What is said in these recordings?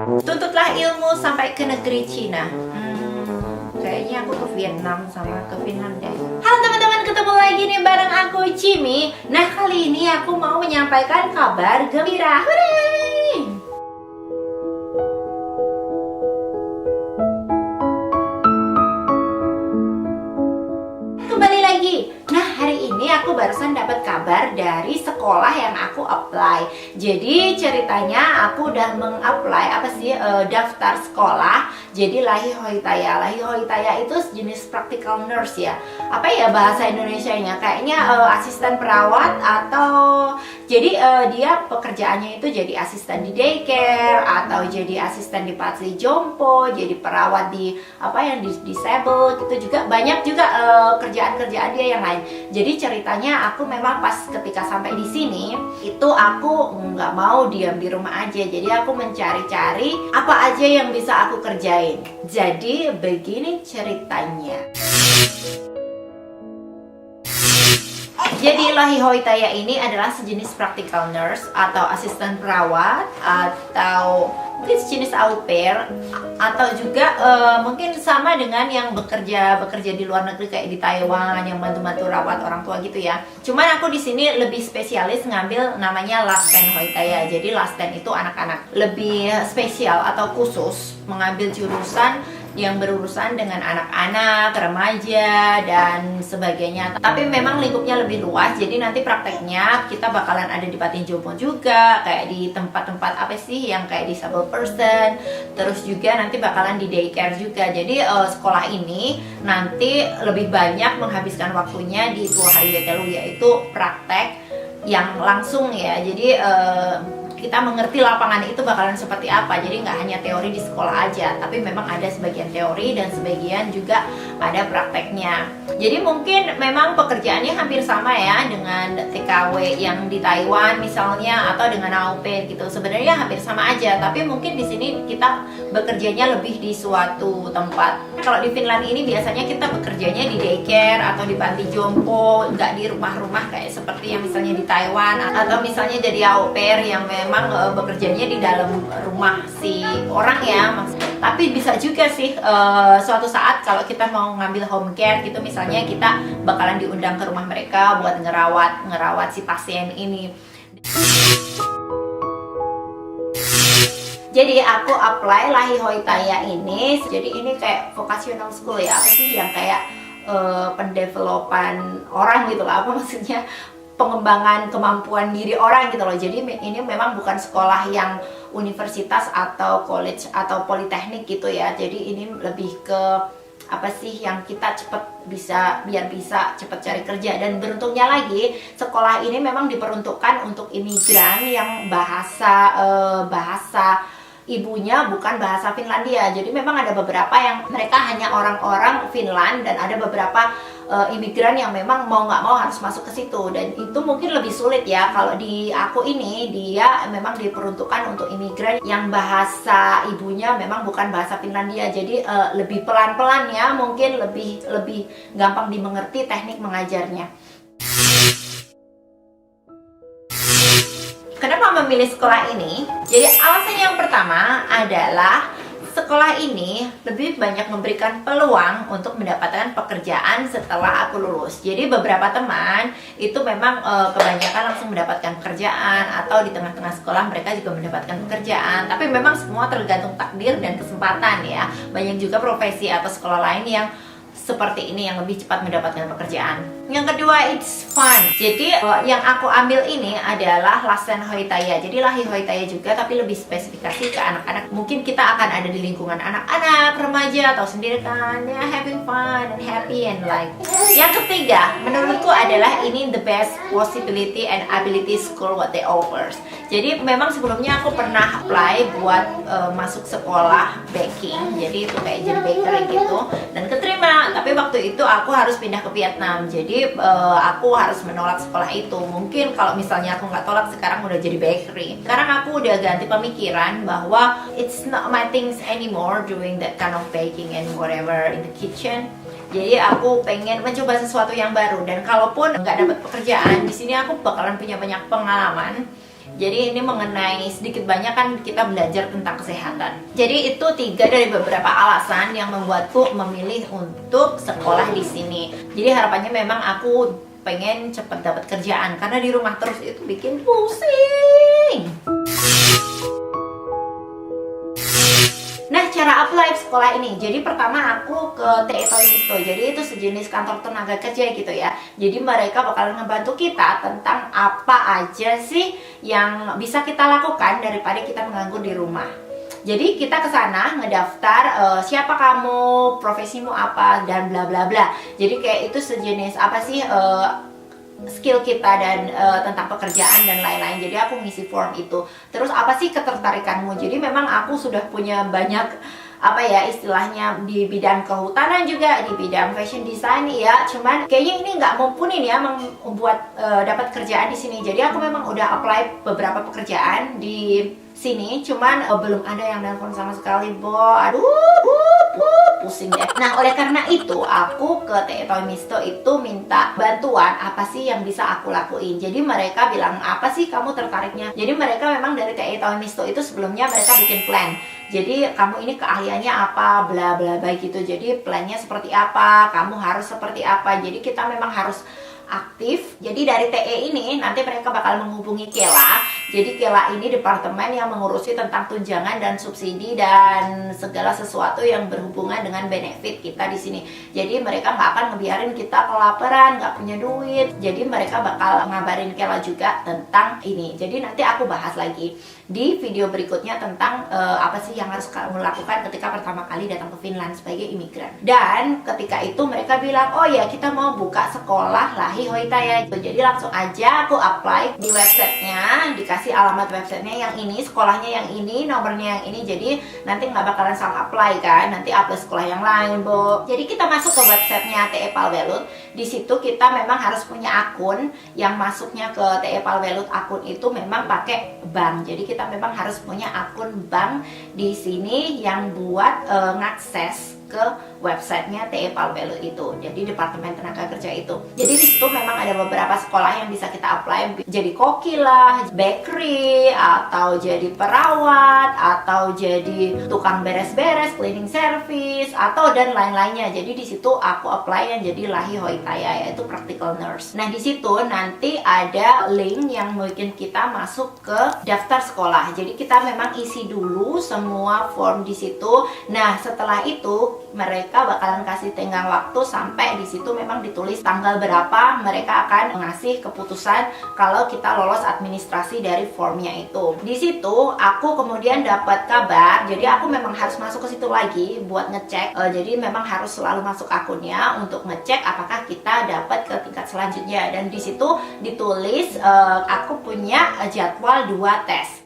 Tuntutlah ilmu sampai ke negeri Cina. Kayaknya aku ke Vietnam sama ke Finlandia. Halo teman-teman, ketemu lagi nih bareng aku Cimi. Nah, kali ini aku mau menyampaikan kabar gembira. Hooray! Kembali lagi. Nah, hari ini aku barusan dapat kabar dari sekolah yang aku apply. Jadi ceritanya aku udah mengapply daftar sekolah. Jadi Lahi Hoitaya. Lahi Hoitaya itu jenis practical nurse ya. Apa ya bahasa Indonesianya? Kayaknya asisten perawat atau jadi dia pekerjaannya itu jadi asisten di daycare atau jadi asisten di panti jompo, jadi perawat di di disable gitu juga. Banyak juga kerjaan-kerjaan dia yang lain. Jadi ceritanya aku memang pas ketika sampai di sini itu aku nggak mau diam di rumah aja. Jadi aku mencari-cari apa aja yang bisa aku kerjain. Jadi begini ceritanya. Jadi Lahi Hoitaya ini adalah sejenis practical nurse atau asisten perawat atau mungkin sejenis au pair atau juga mungkin sama dengan yang bekerja di luar negeri kayak di Taiwan yang bantu-bantu rawat orang tua gitu ya. Cuman aku di sini lebih spesialis ngambil namanya Lasten Hoitaya. Jadi Lasten itu anak-anak, lebih spesial atau khusus mengambil jurusan yang berurusan dengan anak-anak, remaja, dan sebagainya. Tapi memang lingkupnya lebih luas, jadi nanti prakteknya kita bakalan ada di panti jompo juga, kayak di tempat-tempat yang kayak disable person, terus juga nanti bakalan di daycare juga. Jadi sekolah ini nanti lebih banyak menghabiskan waktunya di Tua Hari Wetelu, yaitu praktek yang langsung ya. Jadi kita mengerti lapangan itu bakalan seperti apa. Jadi nggak hanya teori di sekolah aja, tapi memang ada sebagian teori dan sebagian juga ada prakteknya. Jadi mungkin memang pekerjaannya hampir sama ya dengan TKW yang di Taiwan misalnya atau dengan au pair gitu. Sebenarnya hampir sama aja, tapi mungkin di sini kita bekerjanya lebih di suatu tempat. Kalau di Finland ini biasanya kita bekerjanya di daycare atau di panti jompo, nggak di rumah-rumah kayak seperti yang misalnya di Taiwan, atau misalnya jadi au pair yang memang bekerjanya di dalam rumah si orang ya. Tapi bisa juga sih suatu saat kalau kita mau ngambil home care gitu, misalnya kita bakalan diundang ke rumah mereka buat ngerawat si pasien ini. Jadi aku apply Lahi Hoitaya ini. Jadi ini kayak vocational school ya, apa sih yang kayak pendevelopan orang gitu lah, apa maksudnya, pengembangan kemampuan diri orang gitu loh. Jadi ini memang bukan sekolah yang universitas atau college atau politeknik gitu ya. Jadi ini lebih ke apa sih yang kita biar bisa cepet cari kerja. Dan beruntungnya lagi sekolah ini memang diperuntukkan untuk imigran yang bahasa ibunya bukan bahasa Finlandia. Jadi memang ada beberapa yang mereka hanya orang-orang Finland, dan ada beberapa imigran yang memang mau nggak mau harus masuk ke situ. Dan itu mungkin lebih sulit ya. Kalau di aku ini, dia memang diperuntukkan untuk imigran yang bahasa ibunya memang bukan bahasa Finlandia. Jadi lebih pelan-pelan ya, mungkin lebih gampang dimengerti teknik mengajarnya. Kenapa memilih sekolah ini? Jadi alasan yang pertama adalah sekolah ini lebih banyak memberikan peluang untuk mendapatkan pekerjaan setelah aku lulus. Jadi beberapa teman itu memang kebanyakan langsung mendapatkan pekerjaan, atau di tengah-tengah sekolah mereka juga mendapatkan pekerjaan. Tapi memang semua tergantung takdir dan kesempatan ya. Banyak juga profesi atau sekolah lain yang seperti ini yang lebih cepat mendapatkan pekerjaan. Yang kedua, it's fun. Jadi yang aku ambil ini adalah Lasten Hoitaya. Jadi Lahi Hoitaya juga, tapi lebih spesifikasi ke anak-anak. Mungkin kita akan ada di lingkungan anak-anak, remaja, atau sendiri kan ya, having fun and happy and like. Yang ketiga, menurutku adalah ini the best possibility and ability school what they offers. Jadi memang sebelumnya aku pernah apply buat masuk sekolah baking. Jadi itu kayak jadi bakery gitu, dan keterima. Tapi waktu itu aku harus pindah ke Vietnam. Jadi aku harus menolak sekolah itu. Mungkin kalau misalnya aku nggak tolak, sekarang udah jadi bakery. Sekarang aku udah ganti pemikiran bahwa it's not my things anymore doing that kind of baking and whatever in the kitchen. Jadi aku pengen mencoba sesuatu yang baru. Dan kalaupun nggak dapat pekerjaan di sini, aku bakalan punya banyak pengalaman Jadi ini mengenai sedikit banyak kan kita belajar tentang kesehatan. Jadi itu 3 dari beberapa alasan yang membuatku memilih untuk sekolah di sini. Jadi harapannya memang aku pengen cepet dapat kerjaan karena di rumah terus itu bikin pusing. Nah, cara apply sekolah ini. Jadi pertama aku ke TE Toymisto. Jadi itu sejenis kantor tenaga kerja gitu ya. Jadi mereka bakalan ngebantu kita tentang apa aja sih yang bisa kita lakukan daripada kita menganggur di rumah. Jadi kita ke sana ngedaftar siapa kamu, profesimu apa dan bla bla bla. Jadi kayak itu sejenis apa sih skill kita dan tentang pekerjaan dan lain-lain. Jadi aku ngisi form itu. Terus apa sih ketertarikanmu? Jadi memang aku sudah punya banyak apa ya istilahnya di bidang kehutanan juga, di bidang fashion design ya. Cuman kayaknya ini nggak mumpuni ya membuat dapat kerjaan di sini. Jadi aku memang udah apply beberapa pekerjaan di sini, cuman belum ada yang nelpon sama sekali, Bo. Aduh, pusing deh. Nah, oleh karena itu aku ke TE Toymisto itu minta bantuan apa sih yang bisa aku lakuin. Jadi mereka bilang, apa sih kamu tertariknya? Jadi mereka memang dari TE Toymisto itu sebelumnya mereka bikin plan. Jadi kamu ini keahliannya apa, bla bla bla gitu. Jadi plannya seperti apa, kamu harus seperti apa. Jadi kita memang harus aktif. Jadi dari TE ini nanti mereka bakal menghubungi Kela. Jadi Kela ini departemen yang mengurusi tentang tunjangan dan subsidi dan segala sesuatu yang berhubungan dengan benefit kita di sini. Jadi mereka nggak akan ngebiarin kita kelaparan, nggak punya duit. Jadi mereka bakal ngabarin Kela juga tentang ini. Jadi nanti aku bahas lagi di video berikutnya tentang apa sih yang harus kamu lakukan ketika pertama kali datang ke Finland sebagai imigran. Dan ketika itu mereka bilang, oh ya kita mau buka sekolah Lahi Hoitaya. Jadi langsung aja aku apply di websitenya, dikasih alamat websitenya yang ini, sekolahnya yang ini, nomornya yang ini. Jadi nanti nggak bakalan salah apply kan, nanti apply sekolah yang lain, Bo. Jadi kita masuk ke websitenya TE Palvelut. Di situ kita memang harus punya akun. Yang masuknya ke TE Palvelut akun itu memang pakai bank. Jadi kita memang harus punya akun bank di sini yang buat ngakses ke websitenya TE Palvelut itu. Jadi Departemen Tenaga Kerja itu. Jadi di situ memang ada beberapa sekolah yang bisa kita apply. Jadi koki lah, bakery, atau jadi perawat, atau jadi tukang beres-beres, cleaning service, atau dan lain-lainnya. Jadi di situ aku apply yang jadi Lahi Hoitaya, yaitu practical nurse. Nah di situ nanti ada link yang bikin kita masuk ke daftar sekolah. Jadi kita memang isi dulu semua form di situ. Nah setelah itu mereka bakalan kasih tenggang waktu sampai di situ memang ditulis tanggal berapa mereka akan ngasih keputusan kalau kita lolos administrasi dari formnya itu. Di situ aku kemudian dapat kabar, jadi aku memang harus masuk ke situ lagi buat ngecek. Jadi memang harus selalu masuk akunnya untuk ngecek apakah kita dapat ke tingkat selanjutnya. Dan di situ ditulis aku punya jadwal 2 tes.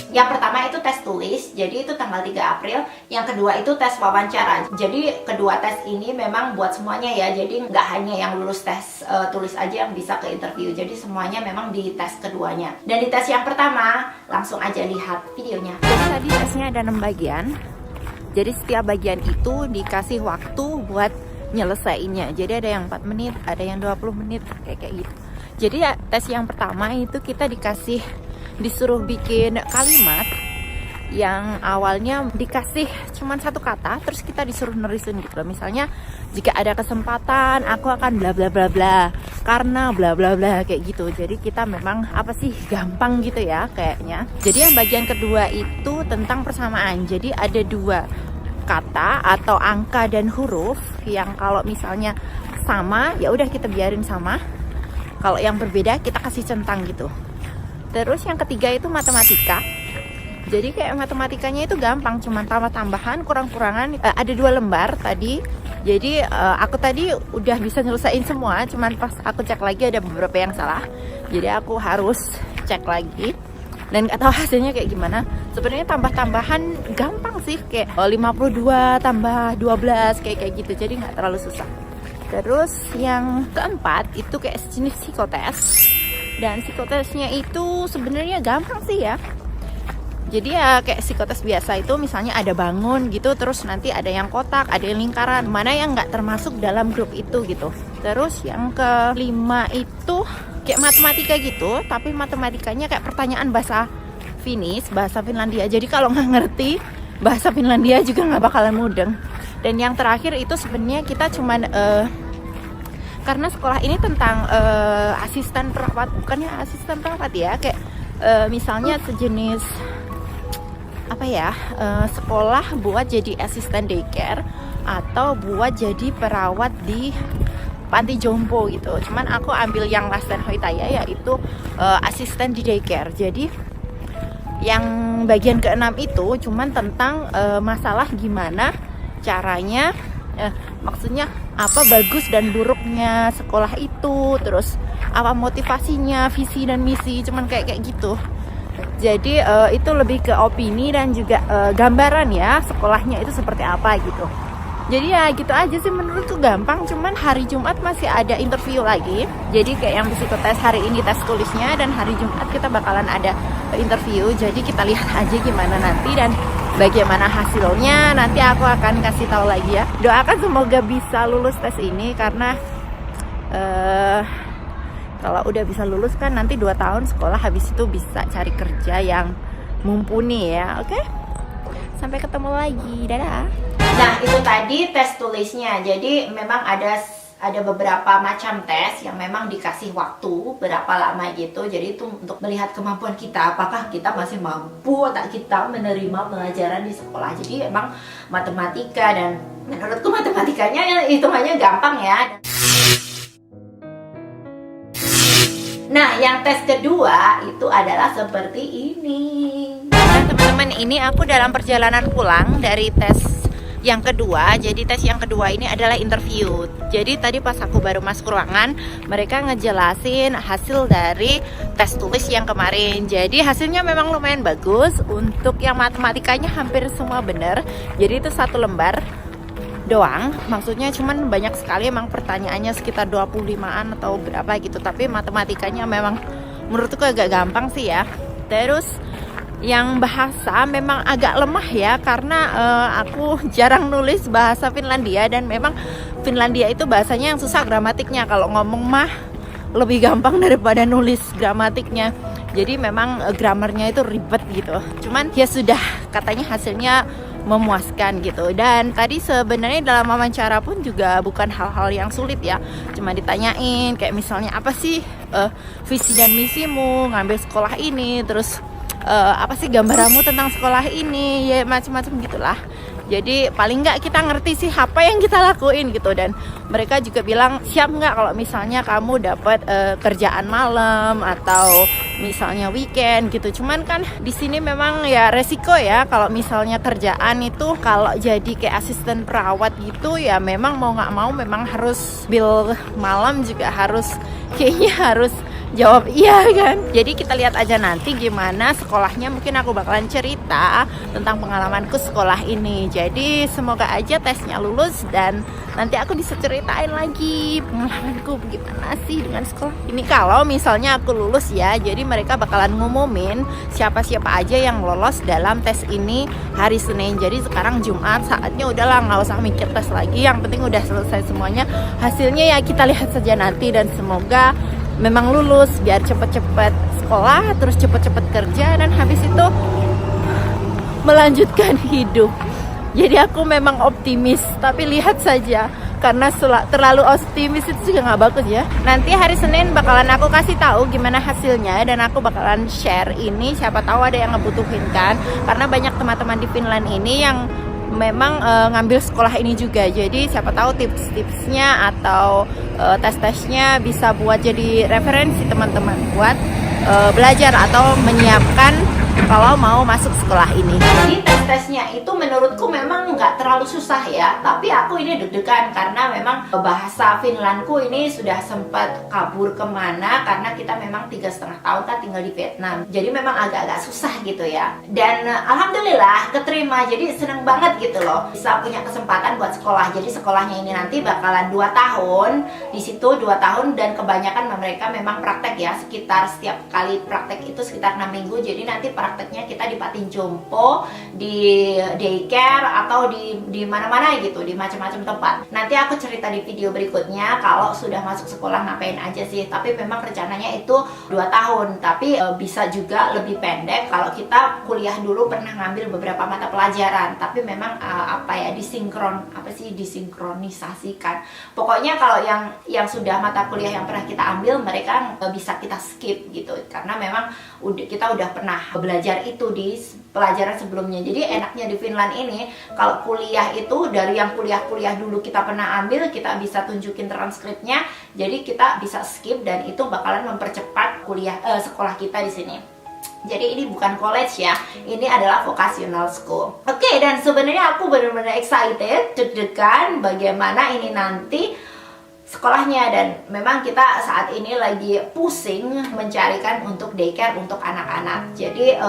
Yang pertama itu tes tulis, jadi itu tanggal 3 April. Yang kedua itu tes wawancara. Jadi kedua tes ini memang buat semuanya ya. Jadi nggak hanya yang lulus tes tulis aja yang bisa ke interview. Jadi semuanya memang di tes keduanya. Dan di tes yang pertama, langsung aja lihat videonya. Jadi tadi tesnya ada 6 bagian. Jadi setiap bagian itu dikasih waktu buat nyelesainnya. Jadi ada yang 4 menit, ada yang 20 menit, kayak gitu. Jadi ya, tes yang pertama itu kita disuruh bikin kalimat yang awalnya dikasih cuman 1 kata, terus kita disuruh nerisin gitu loh. Misalnya, jika ada kesempatan aku akan bla bla bla bla karena bla bla bla kayak gitu. Jadi kita memang apa sih gampang gitu ya kayaknya. Jadi yang bagian kedua itu tentang persamaan. Jadi ada 2 kata atau angka dan huruf yang kalau misalnya sama ya udah kita biarin sama. Kalau yang berbeda kita kasih centang gitu. Terus yang ketiga itu matematika. Jadi kayak matematikanya itu gampang, cuman tambah-tambahan, kurang-kurangan. Ada 2 lembar tadi. Jadi aku tadi udah bisa nyelesain semua, cuman pas aku cek lagi ada beberapa yang salah. Jadi aku harus cek lagi. Dan gak tahu hasilnya kayak gimana. Sebenarnya tambah-tambahan gampang sih, kayak 52 tambah 12 kayak gitu. Jadi nggak terlalu susah. Terus yang keempat itu kayak sejenis psikotes. Dan psikotesnya itu sebenarnya gampang sih ya. Jadi ya kayak psikotes biasa itu misalnya ada bangun gitu, terus nanti ada yang kotak, ada yang lingkaran, mana yang nggak termasuk dalam grup itu gitu. Terus yang kelima itu kayak matematika gitu, tapi matematikanya kayak pertanyaan bahasa Finnish, bahasa Finlandia. Jadi kalau nggak ngerti bahasa Finlandia juga nggak bakalan mudeng. Dan yang terakhir itu sebenarnya kita cuman karena sekolah ini tentang asisten perawat, bukannya asisten perawat ya, kayak misalnya sejenis apa ya, sekolah buat jadi asisten daycare atau buat jadi perawat di panti jompo gitu. Cuman aku ambil yang Lasten Hoitaya, yaitu asisten di daycare. Jadi yang bagian ke-6 itu cuman tentang masalah gimana caranya, maksudnya apa bagus dan buruknya sekolah itu, terus apa motivasinya, visi dan misi, cuman kayak gitu. Jadi itu lebih ke opini dan juga gambaran ya sekolahnya itu seperti apa gitu. Jadi ya gitu aja sih, menurutku gampang. Cuman hari Jumat masih ada interview lagi. Jadi kayak yang psikotes hari ini tes tulisnya, dan hari Jumat kita bakalan ada interview. Jadi kita lihat aja gimana nanti dan bagaimana hasilnya. Nanti aku akan kasih tahu lagi ya. Doakan semoga bisa lulus tes ini, karena kalau udah bisa lulus kan nanti 2 tahun sekolah, habis itu bisa cari kerja yang mumpuni ya. Oke? Sampai ketemu lagi. Dadah. Nah, itu tadi tes tulisnya. Jadi memang ada beberapa macam tes yang memang dikasih waktu berapa lama gitu. Jadi itu untuk melihat kemampuan kita, apakah kita masih mampu tak kita menerima pelajaran di sekolah. Jadi emang matematika, dan menurutku matematikanya hitungannya gampang ya. Nah, yang tes kedua itu adalah seperti ini. Nah, teman-teman, ini aku dalam perjalanan pulang dari tes yang kedua. Jadi tes yang kedua ini adalah interview. Jadi tadi pas aku baru masuk ruangan, mereka ngejelasin hasil dari tes tulis yang kemarin. Jadi hasilnya memang lumayan bagus. Untuk yang matematikanya hampir semua benar. Jadi itu 1 lembar doang, maksudnya cuman banyak sekali, emang pertanyaannya sekitar 25-an atau berapa gitu. Tapi matematikanya memang menurutku agak gampang sih ya. Terus yang bahasa memang agak lemah ya, karena aku jarang nulis bahasa Finlandia, dan memang Finlandia itu bahasanya yang susah gramatiknya. Kalau ngomong mah lebih gampang daripada nulis gramatiknya. Jadi memang grammarnya itu ribet gitu. Cuman ya sudah, katanya hasilnya memuaskan gitu. Dan tadi sebenarnya dalam wawancara pun juga bukan hal-hal yang sulit ya. Cuma ditanyain kayak misalnya apa sih visi dan misimu ngambil sekolah ini, terus apa sih gambaranmu tentang sekolah ini, ya macam-macam gitulah. Jadi paling nggak kita ngerti sih apa yang kita lakuin gitu. Dan mereka juga bilang siap nggak kalau misalnya kamu dapat kerjaan malam atau misalnya weekend gitu. Cuman kan di sini memang ya resiko ya, kalau misalnya kerjaan itu kalau jadi kayak asisten perawat gitu ya, memang mau nggak mau memang harus bill malam juga harus, kayaknya harus jawab iya kan. Jadi kita lihat aja nanti gimana sekolahnya. Mungkin aku bakalan cerita tentang pengalamanku sekolah ini. Jadi semoga aja tesnya lulus, dan nanti aku bisa ceritain lagi pengalamanku gimana sih dengan sekolah ini. Kalau misalnya aku lulus ya, jadi mereka bakalan ngumumin siapa-siapa aja yang lolos dalam tes ini hari Senin. Jadi sekarang Jumat, saatnya udahlah nggak usah mikir tes lagi. Yang penting udah selesai semuanya. Hasilnya ya kita lihat saja nanti, dan semoga memang lulus biar cepet-cepet sekolah, terus cepet-cepet kerja, dan habis itu melanjutkan hidup. Jadi aku memang optimis, tapi lihat saja, karena terlalu optimis itu juga nggak bagus ya. Nanti hari Senin bakalan aku kasih tahu gimana hasilnya, dan aku bakalan share ini, siapa tahu ada yang ngebutuhin kan, karena banyak teman-teman di Finland ini yang memang ngambil sekolah ini juga. Jadi siapa tahu tips-tipsnya atau tes-tesnya bisa buat jadi referensi teman-teman buat belajar atau menyiapkan kalau mau masuk sekolah ini. Jadi tes-tesnya itu menurutku memang nggak terlalu susah ya, tapi aku ini deg-degan karena memang bahasa Finlandku ini sudah sempat kabur kemana, karena kita memang 3,5 tahun kan tinggal di Vietnam. Jadi memang agak-agak susah gitu ya. Dan alhamdulillah keterima, jadi seneng banget gitu loh bisa punya kesempatan buat sekolah. Jadi sekolahnya ini nanti bakalan 2 tahun, di situ 2 tahun, dan kebanyakan mereka memang praktek ya, sekitar setiap kali praktek itu sekitar 6 minggu. Jadi nanti prakteknya kita di Patin Jompo, di daycare atau di di mana-mana gitu, di macam-macam tempat. Nanti aku cerita di video berikutnya kalau sudah masuk sekolah ngapain aja sih. Tapi memang rencananya itu 2 tahun, tapi bisa juga lebih pendek kalau kita kuliah dulu pernah ngambil beberapa mata pelajaran, tapi memang disinkronisasikan. Pokoknya kalau yang sudah mata kuliah yang pernah kita ambil, mereka bisa kita skip gitu, karena memang kita udah pernah belajar itu di pelajaran sebelumnya. Jadi enaknya di Finland ini kalau kuliah itu dari yang kuliah dulu kita pernah ambil, kita bisa tunjukin transkripnya, jadi kita bisa skip dan itu bakalan mempercepat sekolah kita di sini. Jadi ini bukan college ya, ini adalah vocational school. Oke, dan sebenarnya aku benar-benar excited, deg-degan bagaimana ini nanti sekolahnya. Dan memang kita saat ini lagi pusing mencarikan untuk daycare untuk anak-anak. Jadi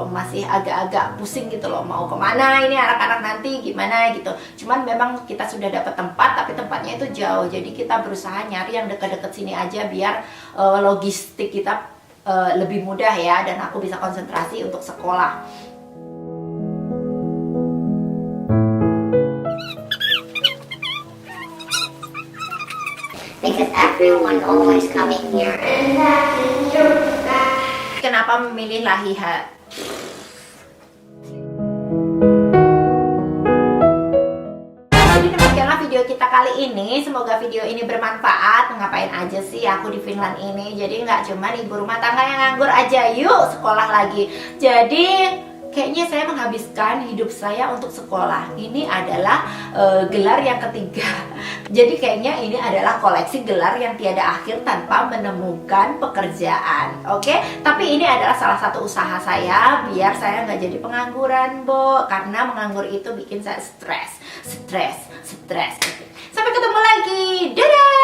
masih agak-agak pusing gitu loh, mau kemana ini anak-anak nanti gimana gitu. Cuman memang kita sudah dapat tempat, tapi tempatnya itu jauh. Jadi kita berusaha nyari yang dekat-dekat sini aja biar logistik kita lebih mudah ya, dan aku bisa konsentrasi untuk sekolah. Because everyone always coming here and that. Kenapa memilih Lahiha? Jadi demikianlah video kita kali ini. Semoga video ini bermanfaat. Ngapain aja sih aku di Finland ini? Jadi nggak cuma ibu rumah tangga yang nganggur aja, yuk sekolah lagi. Jadi kayaknya saya menghabiskan hidup saya untuk sekolah. Ini adalah gelar yang ketiga. Jadi kayaknya ini adalah koleksi gelar yang tiada akhir tanpa menemukan pekerjaan. Oke, tapi ini adalah salah satu usaha saya biar saya nggak jadi pengangguran, Bo. Karena menganggur itu bikin saya stres. Sampai ketemu lagi. Dadah.